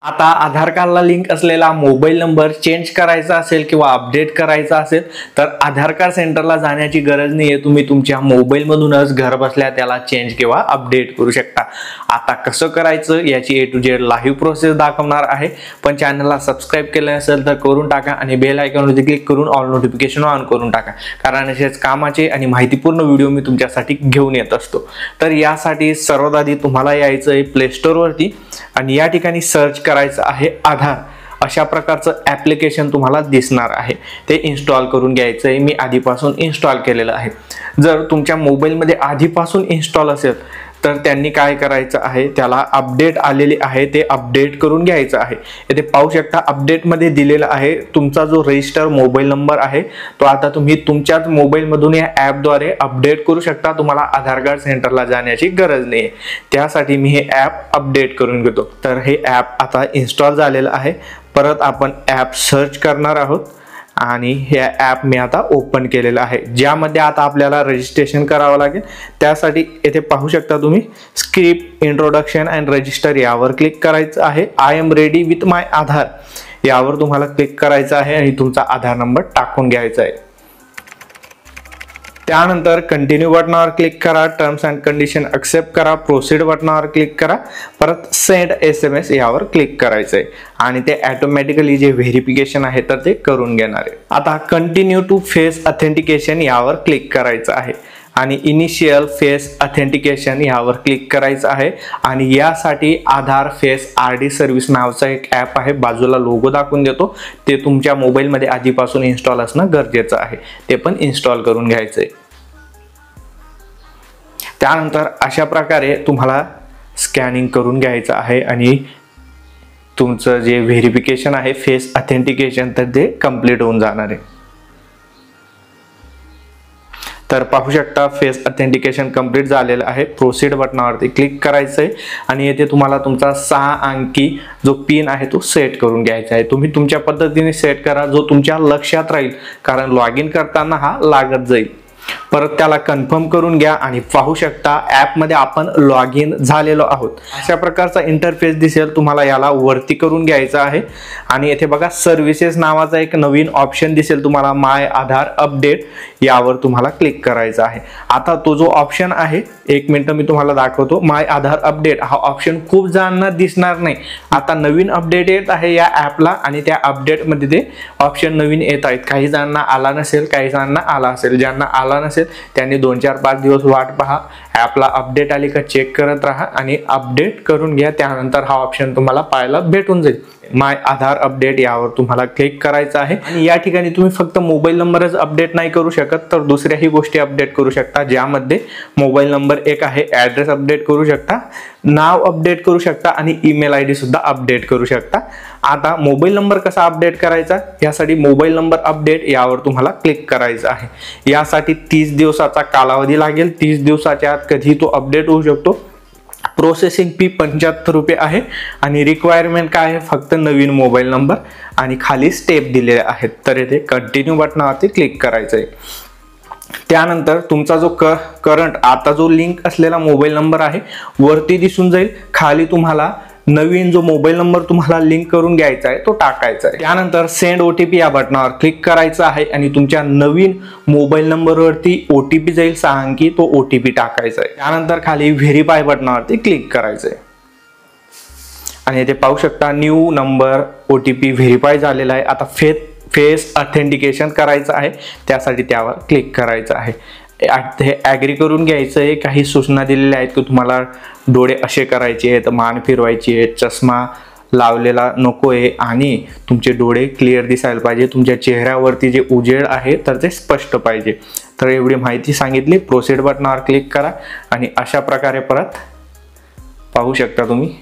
आता आधार कार्डला लिंक असलेला मोबाईल नंबर चेंज करायचा असेल किंवा अपडेट करायचा असेल तर आधार कार्ड सेंटरला जाण्याची गरज नाहीये। तुम्ही तुमच्या मोबाईल मधूनच घर बसल्या त्याला चेंज किंवा अपडेट करू शकता। आता कसं करायचं याची A to Z live process दाखवणार आहे, पण चॅनलला सबस्क्राइब केलं असेल तर करून टाका आणि बेल आयकॉनवरती क्लिक करून ऑल नोटिफिकेशन ऑन करून टाका, कारण असेच कामाचे आणि माहितीपूर्ण व्हिडिओ मी तुमच्यासाठी घेऊन येत असतो। तर यासाठी सर्वात आधी तुम्हाला यायचं आहे प्ले स्टोर वरती आणि या ठिकाणी सर्च करायचं आहे आधार। अशा प्रकारचं ॲप्लिकेशन तुम्हाला दिसणार आहे, ते इन्स्टॉल करून घ्यायचं आहे। मी आधीपासून इन्स्टॉल केलेलं आहे। जर तुमच्या मोबाईलमध्ये आधीपासून इन्स्टॉल असेल तर त्यांनी काय करायचं आहे, त्याला अपडेट आलेले आहे ते अपडेट करून घ्यायचं आहे। इथे पाहू शकता अपडेट मध्ये दिलेला आहे तुमचा जो रजिस्टर मोबाईल नंबर आहे तो आता तुम्ही तुमच्याच मोबाईल मधून या ॲप द्वारे अपडेट करू शकता। तुम्हाला आधार कार्ड सेंटरला जाण्याची गरज नाही, त्यासाठी मी हे ॲप अपडेट करून घेतो। तर हे ॲप आता इन्स्टॉल झालेलं आहे। परत आपण ॲप सर्च करणार आहोत आणि हे ॲप मी आता ओपन केलेलं आहे, ज्यामध्ये आता आपल्याला रजिस्ट्रेशन करावं लागेल। त्यासाठी येथे पाहू शकता तुम्ही स्क्रिप्ट इंट्रोडक्शन अँड रजिस्टर यावर क्लिक करायचं आहे। आय एम रेडी विथ माय आधार यावर तुम्हाला क्लिक करायचं आहे आणि तुमचा आधार नंबर टाकून घ्यायचा आहे। त्यानंतर कंटिन्यू बटनावर क्लिक करा, टर्म्स अँड कंडिशन एक्सेप्ट करा, प्रोसीड बटनावर क्लिक करा, परत सेंड SMS यावर क्लिक करायचंय आणि ते ऑटोमॅटिकली जे व्हेरिफिकेशन आहे तर ते करून घेणार आहे। आता कंटिन्यू टू फेस ऑथेंटिकेशन यावर क्लिक करायचं आहे आणि इनिशियल फेस ऑथेंटिकेशन यावर क्लिक करायचं आहे आणि यासाठी आधार फेस RD सर्व्हिस नावाचा एक ॲप आहे, बाजूला लोगो दाखवून देतो, ते तुमच्या मोबाईलमध्ये आधीपासून इन्स्टॉल असणं गरजेचं आहे, ते पण इन्स्टॉल करून घ्यायचं आहे। त्यानंतर अशा प्रकारे तुम्हाला स्कॅनिंग करून घ्यायचं आहे आणि तुमचं जे व्हेरिफिकेशन आहे फेस ऑथेंटिकेशन तर ते कंप्लीट होऊन जाणार आहे। तर पाहू शकता फेस ऑथेंटिकेशन कंप्लीट झालेलं आहे। प्रोसीड बटनावरती क्लिक करायचं आहे आणि येथे तुम्हाला तुमचा 6 अंकी जो पिन आहे तो सेट करून घ्यायचा आहे। तुम्ही तुमच्या पद्धतीने सेट करा जो तुमच्या लक्षात राहील, कारण लॉग इन करताना हा लागत जाईल। परत त्याला कन्फर्म करून घ्या आणि पाहू शकता ॲप मध्ये आपण लॉग इन झालेलो आहोत। अशा प्रकारचा इंटरफेस दिसेल, तुम्हाला याला वरती करून घ्यायचा आहे आणि येथे बघा सर्व्हिसेस नावाचा एक नवीन ऑप्शन दिसेल तुम्हाला, माय आधार अपडेट यावर तुम्हाला क्लिक करायचा आहे। आता तो जो ऑप्शन आहे, एक मिनिट मी तुम्हाला दाखवतो, माय आधार अपडेट हा ऑप्शन खूप जणांना दिसणार नाही। आता नवीन अपडेट येत आहे या ॲपला आणि त्या अपडेट मध्ये ते ऑप्शन नवीन येत आहेत। काही जणांना आला नसेल, काही जणांना आला असेल। ज्यांना आला नसेल त्यांनी 2-4-5 दिवस वाट पहा, ॲपला अपडेट आली का चेक करत राहा आणि अपडेट करून घ्या। त्यानंतर हा ऑप्शन तुम्हाला पाहायला भेटून जाईल। माय आधार अपडेट यावर तुम्हाला क्लिक करायचं आहे आणि या ठिकाणी तुम्ही फक्त मोबाईल नंबरच अपडेट नाही करू शकत, तर दुसऱ्याही गोष्टी अपडेट करू शकता, ज्यामध्ये मोबाईल नंबर एक आहे, ॲड्रेस अपडेट करू शकता, नाव अपडेट करू शकता आणि ईमेल ID सुद्धा अपडेट करू शकता। आता मोबाईल नंबर कसा अपडेट करायचा यासाठी मोबाईल नंबर अपडेट यावर तुम्हाला क्लिक करायचं आहे। यासाठी 30 दिवसाचा कालावधी लागेल, 30 दिवसाच्या आत कधी तो अपडेट होऊ शकतो। प्रोसेसिंग फी 75 रुपये आहे आणि रिक्वायरमेंट काय आहे, फक्त नवीन मोबाईल नंबर आणि खाली स्टेप दिलेले आहेत। तर येथे कंटिन्यू बटनावरती क्लिक करायचं आहे। त्यानंतर तुमचा जो करंट आता जो लिंक असलेला मोबाईल नंबर आहे वरती दिसून जाईल, खाली तुम्हाला नवीन जो मोबाईल नंबर तुम्हाला लिंक करून घ्यायचा आहे तो टाकायचा आहे। त्यानंतर सेंड OTP या बटनावर क्लिक करायचं आहे आणि तुमच्या नवीन मोबाईल नंबरवरती OTP जाईल 6 अंकी, तो OTP टाकायचा आहे। त्यानंतर खाली व्हेरीफाय बटनावरती क्लिक करायचं आहे आणि इथे पाहू शकता न्यू नंबर OTP व्हेरीफाय झालेला आहे। आता फेस ऑथेंटिकेशन करायचं आहे, त्यासाठी त्यावर क्लिक करायचं आहे। हे ॲग्री करून घ्यायचं आहे। काही सूचना दिलेल्या आहेत की तुम्हाला डोळे असे करायचे आहेत, मान फिरवायची आहे, चष्मा लावलेला नको आहे आणि तुमचे डोळे क्लिअर दिसायला पाहिजे, तुमच्या चेहऱ्यावरती जे उजेड आहे तर ते स्पष्ट पाहिजे। तर एवढी माहिती सांगितली। प्रोसीड बटनावर क्लिक करा आणि अशा प्रकारे परत पाहू शकता तुम्ही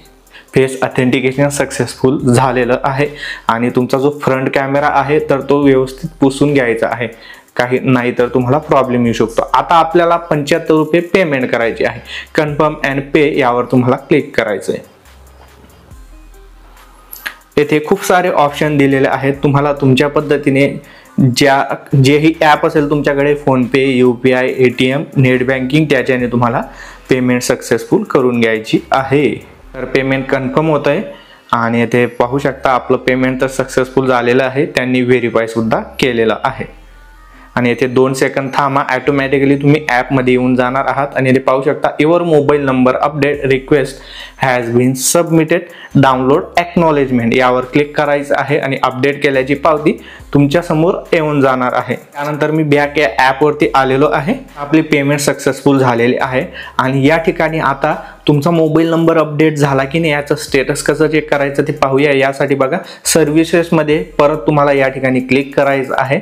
फेस ऑथेंटिकेशन सक्सेसफुल झालेलं आहे आणि तुमचा जो फ्रंट कॅमेरा आहे तर तो व्यवस्थित पुसून घ्यायचा आहे, काही नाही तर तुम्हाला प्रॉब्लेम येऊ शकतो। आता आपल्याला 75 रुपये पेमेंट करायचे आहे। कन्फर्म अँड पे यावर तुम्हाला क्लिक करायचं आहे। येथे खूप सारे ऑप्शन दिलेले आहेत, तुम्हाला तुमच्या पद्धतीने जेही ॲप असेल तुमच्याकडे, PhonePe, UPI, ATM, net banking, त्याच्याने तुम्हाला पेमेंट सक्सेसफुल करून घ्यायची आहे। तर पेमेंट कन्फर्म होत आहे आणि येथे पाहू शकता आपलं पेमेंट तर सक्सेसफुल झालेलं आहे, त्यांनी व्हेरीफाय सुद्धा केलेलं आहे. आणि येथे 2 सेकंद थांबा, ऑटोमॅटिकली तुम्ही ॲपमध्ये येऊन जाणार आहात आणि इथे पाहू शकता your mobile number update request has been submitted, download acknowledgement यावर क्लिक करायचं आहे आणि अपडेट केल्याची पावती तुमच्या समोर येऊन जाणार आहे. त्यानंतर मी बॅक या ॲपवरती आलेलो आहे. आपली पेमेंट सक्सेसफुल झालेली आहे आणि या ठिकाणी आता तुमचा मोबाईल नंबर अपडेट झाला की नाही याचं स्टेटस कसं चेक करायचं ते पाहूया. यासाठी बघा सर्व्हिसेसमध्ये परत तुम्हाला या ठिकाणी क्लिक करायचं आहे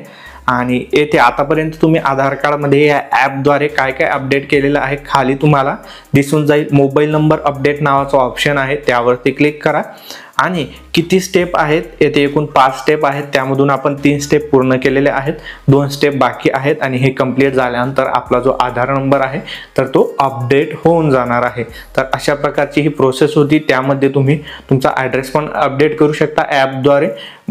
आणि येथे आतापर्यंत तुम्ही आधार कार्डमध्ये या ॲपद्वारे काय काय अपडेट केलेलं आहे खाली तुम्हाला दिसून जाईल. मोबाईल नंबर अपडेट नावाचा ऑप्शन आहे, त्यावरती क्लिक करा आणि किती स्टेप आहेत, येथे एकूण 5 स्टेप आहेत, त्यामधून आपण 3 स्टेप पूर्ण केलेले आहेत, 2 स्टेप बाकी आहेत आणि हे कंप्लीट झाल्यानंतर आपला जो आधार नंबर आहे तर तो अपडेट होऊन जाणार आहे. तर अशा प्रकारची ही प्रोसेस होती. त्यामध्ये तुम्ही तुमचा ॲड्रेस पण अपडेट करू शकता ॲपद्वारे,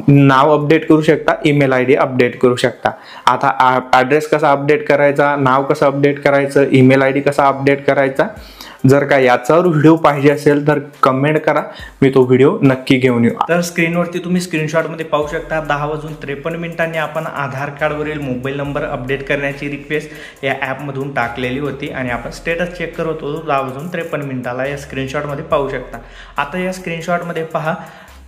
नाव अपडेट करू शकता, ईमेल ID अपडेट करू शकता. आता ॲड्रेस कसा अपडेट करायचा, नाव कसं अपडेट करायचं, ईमेल ID कसा अपडेट करायचा, जर का याच्यावर व्हिडिओ पाहिजे असेल तर कमेंट करा, मी तो व्हिडिओ नक्की घेऊन येऊ. तर स्क्रीनवरती तुम्ही स्क्रीनशॉटमध्ये पाहू शकता 10:53 आपण आधार कार्डवरील मोबाईल नंबर अपडेट करण्याची रिक्वेस्ट या ॲपमधून टाकलेली होती आणि आपण स्टेटस चेक करत होतो 10:53 या स्क्रीनशॉटमध्ये पाहू शकता. आता या स्क्रीनशॉटमध्ये पहा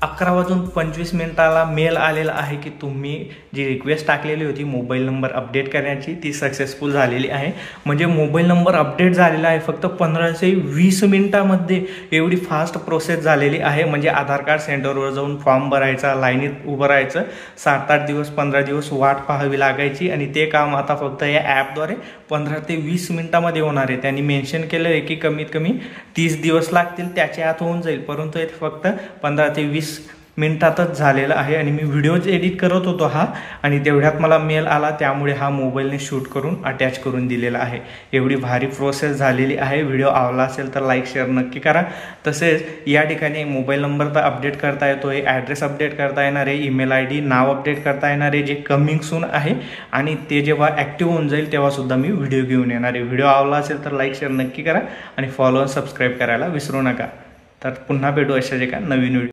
11:25 मेल आलेला आहे की तुम्ही जी रिक्वेस्ट टाकलेली होती मोबाईल नंबर अपडेट करण्याची ती सक्सेसफुल झालेली आहे. म्हणजे मोबाईल नंबर अपडेट झालेला आहे फक्त 15 ते 20 मिनिटांमध्ये. एवढी फास्ट प्रोसेस झालेली आहे. म्हणजे आधार कार्ड सेंटरवर जाऊन फॉर्म भरायचा, लाईनीत उभं राहायचं, 7-8 दिवस 15 दिवस वाट पाहावी लागायची आणि ते काम आता फक्त या ॲपद्वारे 15 ते 20 मिनिटांमध्ये होणार आहे. त्यांनी मेन्शन केलं आहे की कमीत कमी 30 दिवस लागतील, त्याच्या आत होऊन जाईल, परंतु इथे फक्त 15 ते 20 मिनिटातच झालेला आहे. आणि मी व्हिडिओज एडिट करत होतो हा आणि तेवढ्यात मला मेल आला, त्यामुळे हा मोबाईलने शूट करून अटॅच करून दिलेला आहे. एवढी भारी प्रोसेस झालेली आहे. व्हिडिओ आवडला असेल तर लाईक शेअर नक्की करा. तसेच या ठिकाणी मोबाईल नंबर तर अपडेट करता येतो आहे, ॲड्रेस अपडेट करता येणार आहे, ईमेल ID नाव अपडेट करता येणार आहे, जे कमिंग सून आहे आणि ते जेव्हा ॲक्टिव्ह होऊन जाईल तेव्हा सुद्धा मी व्हिडिओ घेऊन येणार आहे. व्हिडिओ आवडला असेल तर लाईक शेअर नक्की करा आणि फॉलो आणि सबस्क्राईब करायला विसरू नका. तर पुन्हा भेटू अशाच एका नवीन व्हिडिओ.